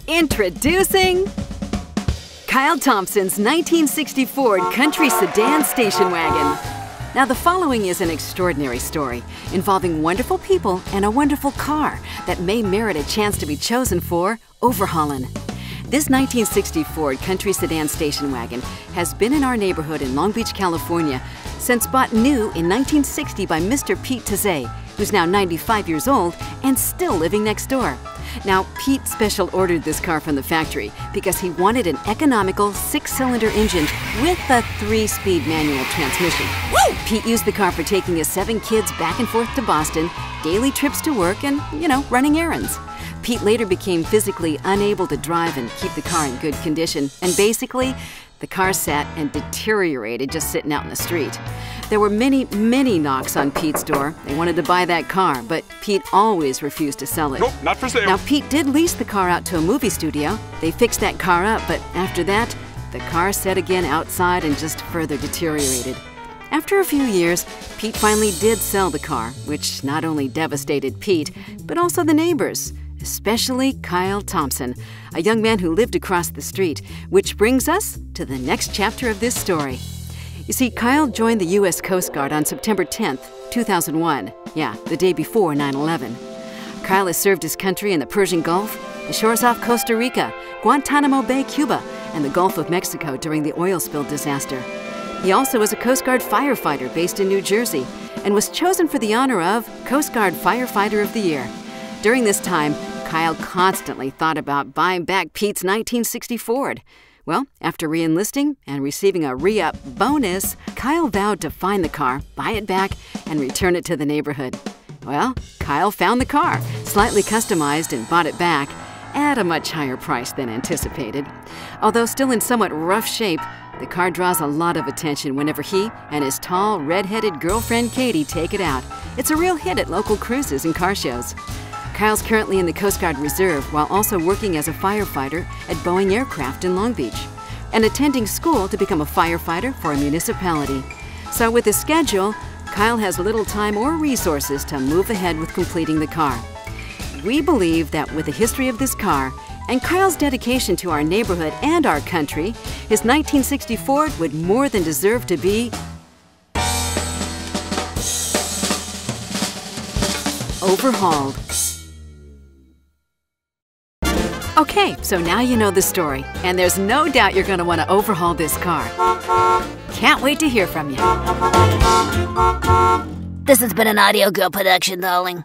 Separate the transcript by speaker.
Speaker 1: Introducing Kyle Thompson's 1960 Ford Country Sedan Station Wagon. Now, the following is an extraordinary story involving wonderful people and a wonderful car that may merit a chance to be chosen for overhauling. This 1960 Ford Country Sedan Station Wagon has been in our neighborhood in Long Beach, California since bought new in 1960 by Mr. Pete Tazay, who's now 95 years old and still living next door. Now, Pete special ordered this car from the factory because he wanted an economical 6-cylinder engine with a 3-speed manual transmission. Woo! Pete used the car for taking his 7 kids back and forth to Boston, daily trips to work, and, running errands. Pete later became physically unable to drive and keep the car in good condition, and basically, the car sat and deteriorated just sitting out in the street. There were many, many knocks on Pete's door. They wanted to buy that car, but Pete always refused to sell it.
Speaker 2: Nope, not for sale.
Speaker 1: Now, Pete did lease the car out to a movie studio. They fixed that car up, but after that, the car sat again outside and just further deteriorated. After a few years, Pete finally did sell the car, which not only devastated Pete, but also the neighbors, especially Kyle Thompson, a young man who lived across the street, which brings us to the next chapter of this story. You see, Kyle joined the U.S. Coast Guard on September 10th, 2001. Yeah, the day before 9/11. Kyle has served his country in the Persian Gulf, the shores off Costa Rica, Guantanamo Bay, Cuba, and the Gulf of Mexico during the oil spill disaster. He also was a Coast Guard firefighter based in New Jersey and was chosen for the honor of Coast Guard Firefighter of the Year. During this time, Kyle constantly thought about buying back Pete's 1960 Ford. Well, after re-enlisting and receiving a re-up bonus, Kyle vowed to find the car, buy it back, and return it to the neighborhood. Well, Kyle found the car, slightly customized, and bought it back at a much higher price than anticipated. Although still in somewhat rough shape, the car draws a lot of attention whenever he and his tall, red-headed girlfriend Katie take it out. It's a real hit at local cruises and car shows. Kyle's currently in the Coast Guard Reserve while also working as a firefighter at Boeing Aircraft in Long Beach and attending school to become a firefighter for a municipality. So with his schedule, Kyle has little time or resources to move ahead with completing the car. We believe that with the history of this car and Kyle's dedication to our neighborhood and our country, his 1960 Ford would more than deserve to be overhauled. Okay, so now you know the story, and there's no doubt you're going to want to overhaul this car. Can't wait to hear from you.
Speaker 3: This has been an AudioGirl production, darling.